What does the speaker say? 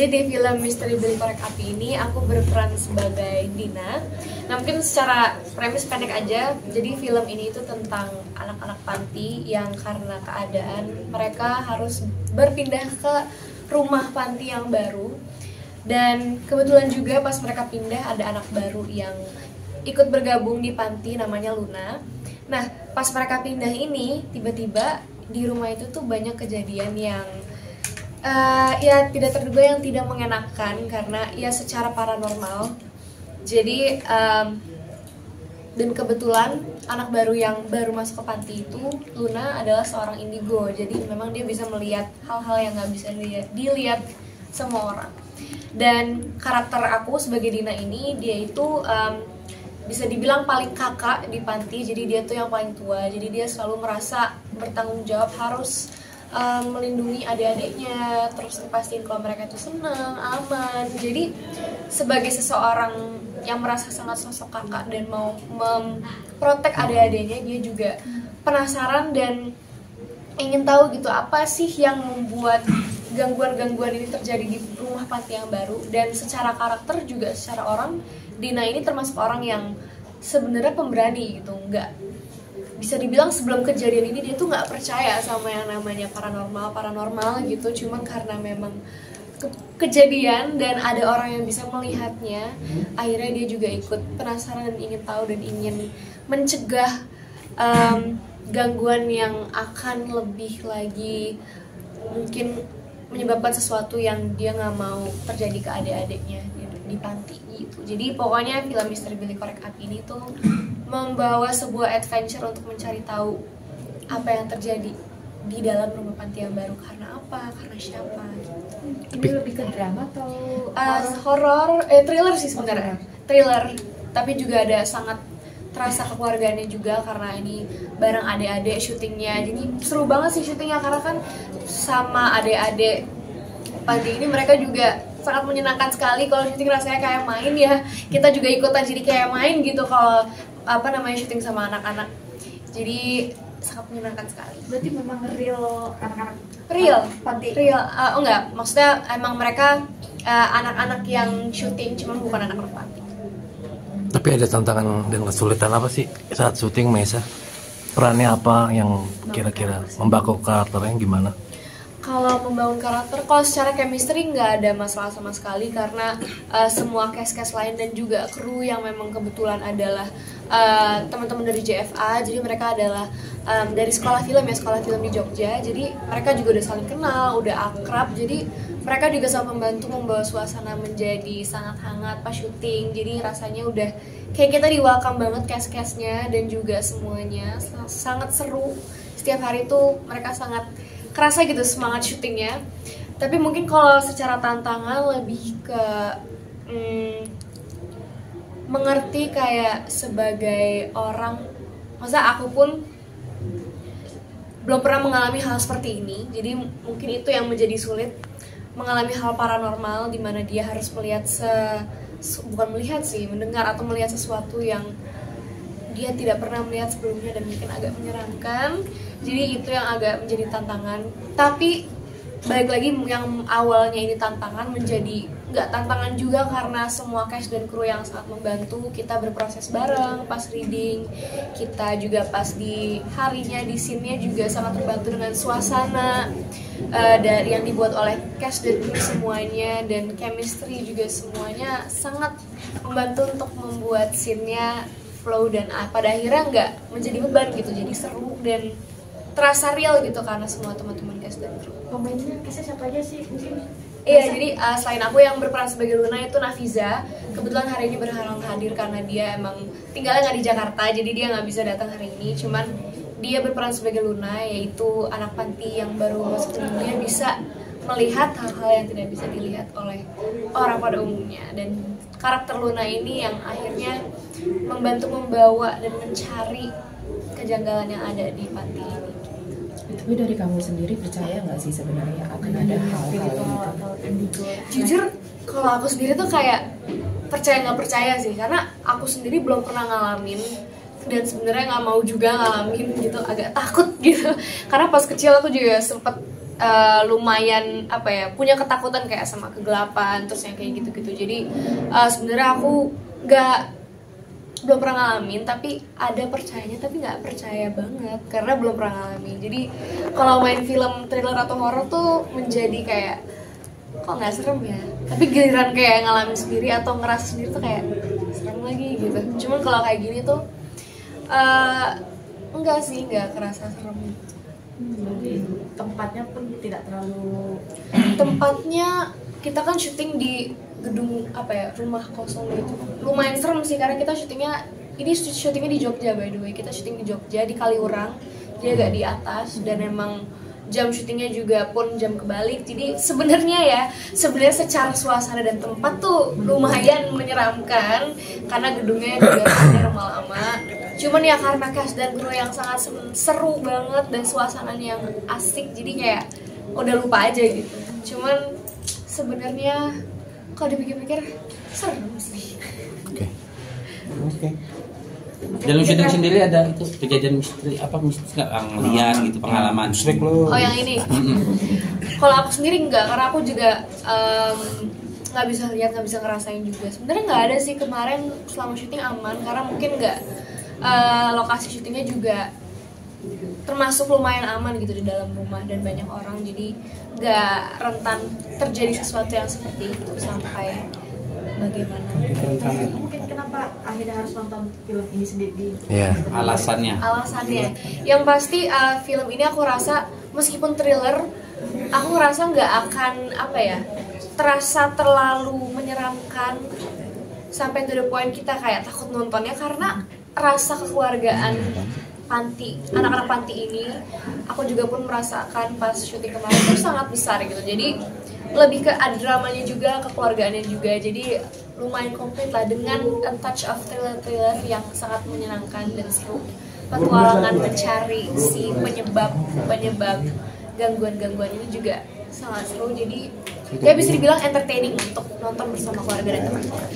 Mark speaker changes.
Speaker 1: Jadi di film Misteri Bilik Korek Api ini aku berperan sebagai Dina. Nah mungkin secara premis pendek aja, jadi film ini itu tentang anak-anak panti yang karena keadaan mereka harus berpindah ke rumah panti yang baru. Dan kebetulan juga pas mereka pindah ada anak baru yang ikut bergabung di panti namanya Luna. Nah pas mereka pindah ini tiba-tiba di rumah itu tuh banyak kejadian yang ya tidak terduga, yang tidak mengenakan karena ya secara paranormal. Jadi dan kebetulan anak baru yang baru masuk ke panti itu, Luna adalah seorang indigo. Jadi memang dia bisa melihat hal-hal yang nggak bisa dilihat semua orang. Dan karakter aku sebagai Dina ini, dia itu bisa dibilang paling kakak di panti. Jadi dia tuh yang paling tua. Jadi dia selalu merasa bertanggung jawab harus melindungi adik-adiknya, terus pastiin kalau mereka itu senang, aman. Jadi sebagai seseorang yang merasa sangat sosok kakak dan mau memprotek adik-adiknya, dia juga penasaran dan ingin tahu gitu apa sih yang membuat gangguan-gangguan ini terjadi di rumah panti yang baru. Dan secara karakter juga secara orang, Dina ini termasuk orang yang sebenarnya pemberani gitu, nggak bisa dibilang sebelum kejadian ini dia tuh nggak percaya sama yang namanya paranormal gitu. Cuman karena memang kejadian dan ada orang yang bisa melihatnya, akhirnya dia juga ikut penasaran dan ingin tahu dan ingin mencegah gangguan yang akan lebih lagi mungkin menyebabkan sesuatu yang dia nggak mau terjadi ke adik-adiknya di panti gitu. Jadi pokoknya film Misteri Bilik Korek Api ini tuh membawa sebuah adventure untuk mencari tahu apa yang terjadi di dalam rumah panti yang baru, karena apa, karena siapa gitu.
Speaker 2: Ini lebih ke drama atau
Speaker 1: horor, thriller sih sebenarnya. Thriller, tapi juga ada sangat terasa kekeluargaannya juga karena ini bareng adik-adik syutingnya. Jadi seru banget sih syutingnya karena kan sama adik-adik panti ini mereka juga sangat menyenangkan sekali. Kalau syuting rasanya kayak main ya, kita juga ikutan jadi kayak main gitu kalau syuting sama anak-anak. Jadi sangat menyenangkan sekali.
Speaker 2: berarti memang real anak-anak
Speaker 1: Real
Speaker 2: panti?
Speaker 1: Real, enggak, maksudnya emang mereka anak-anak yang syuting, cuman bukan anak-anak panti.
Speaker 3: Tapi ada tantangan dan kesulitan apa sih saat syuting, Maisa? Perannya apa yang kira-kira membangun karakternya gimana?
Speaker 1: Kalau membangun karakter, kalau secara chemistry nggak ada masalah sama sekali karena semua cast-cast lain dan juga kru yang memang kebetulan adalah teman-teman dari JFA. Jadi mereka adalah dari sekolah film di Jogja. Jadi mereka juga udah saling kenal, udah akrab. Jadi mereka juga sama membantu membawa suasana menjadi sangat hangat pas syuting. Jadi rasanya udah kayak kita di welcome banget cast-castnya dan juga semuanya sangat seru. Setiap hari tuh mereka sangat kerasa gitu semangat syutingnya. Tapi mungkin kalau secara tantangan lebih ke mengerti kayak sebagai orang, masa aku pun belum pernah mengalami hal seperti ini. Jadi mungkin itu yang menjadi sulit, mengalami hal paranormal di mana dia harus melihat mendengar atau melihat sesuatu yang dia tidak pernah melihat sebelumnya dan mungkin agak menyeramkan. Jadi itu yang agak menjadi tantangan. Tapi balik lagi, yang awalnya ini tantangan menjadi nggak tantangan juga karena semua cast dan kru yang sangat membantu. Kita berproses bareng pas reading, kita juga pas di harinya di scene-nya juga sangat terbantu dengan suasana dari yang dibuat oleh cast dan kru semuanya, dan chemistry juga semuanya sangat membantu untuk membuat scene-nya flow dan pada akhirnya nggak menjadi beban gitu. Jadi seru dan terasa real gitu karena semua teman-teman cast dan kru.
Speaker 2: Pemainnya castnya siapa aja sih mungkin?
Speaker 1: Iya, jadi selain aku yang berperan sebagai Luna itu Nafiza. Kebetulan hari ini berhalang hadir karena dia emang tinggalnya nggak di Jakarta, jadi dia nggak bisa datang hari ini. Cuman dia berperan sebagai Luna, yaitu anak panti yang baru masuk ke dunia, bisa melihat hal-hal yang tidak bisa dilihat oleh orang pada umumnya. Dan karakter Luna ini yang akhirnya membantu membawa dan mencari kejanggalan yang ada di panti ini.
Speaker 4: Tapi dari kamu sendiri percaya nggak sih sebenarnya akan ada hal-hal gitu?
Speaker 1: Jujur, kalau aku sendiri tuh kayak percaya nggak percaya sih, karena aku sendiri belum pernah ngalamin dan sebenarnya nggak mau juga ngalamin gitu, agak takut gitu. Karena pas kecil aku juga sempet lumayan apa ya, punya ketakutan kayak sama kegelapan terus yang kayak gitu-gitu. Jadi sebenarnya aku belum pernah ngalamin, tapi ada percayanya tapi nggak percaya banget karena belum pernah ngalamin. Jadi kalau main film thriller atau horor tuh menjadi kayak kok nggak serem ya, tapi giliran kayak ngalamin sendiri atau ngerasa sendiri tuh kayak serem lagi gitu. Cuman kalau kayak gini tuh enggak sih, nggak kerasa serem.
Speaker 2: Jadi tempatnya pun tidak terlalu.
Speaker 1: Tempatnya kita kan syuting di gedung apa ya, rumah kosong gitu. Lumayan serem sih karena kita syutingnya di Jogja, by the way. Kita syuting di Jogja di Kaliurang, jadi agak di atas, dan emang jam syutingnya juga pun jam kebalik. Jadi sebenarnya secara suasana dan tempat tuh lumayan menyeramkan karena gedungnya juga lama-lama. Cuman ya karena cast dan kru yang sangat seru banget dan suasananya yang asik, jadi kayak udah lupa aja gitu. Cuman sebenarnya kalau dipikir-pikir serem sih.
Speaker 5: Oke. Dalam syuting sendiri ada itu kejadian misteri nggak ngeliat gitu, pengalaman?
Speaker 1: Oh yang ini. Kalau aku sendiri enggak, karena aku juga nggak bisa lihat, nggak bisa ngerasain juga. Sebenarnya nggak ada sih kemarin selama syuting aman, karena mungkin lokasi syutingnya juga termasuk lumayan aman gitu di dalam rumah dan banyak orang, jadi nggak rentan terjadi sesuatu yang seperti itu sampai bagaimana.
Speaker 2: Mungkin kenapa akhirnya harus nonton film ini sendiri?
Speaker 5: Alasannya
Speaker 1: yang pasti film ini aku rasa meskipun thriller, aku ngerasa nggak akan terasa terlalu menyeramkan sampai to the point kita kayak takut nontonnya, karena rasa kekeluargaan anak-anak panti ini aku juga pun merasakan pas syuting kemarin itu sangat besar gitu. Jadi lebih ke ada dramanya juga, kekeluargaannya juga, jadi lumayan komplit lah dengan a touch of thriller yang sangat menyenangkan dan seru. Petualangan mencari si penyebab gangguan-gangguan ini juga sangat seru, jadi ya bisa dibilang entertaining untuk nonton bersama keluarga dan teman-teman.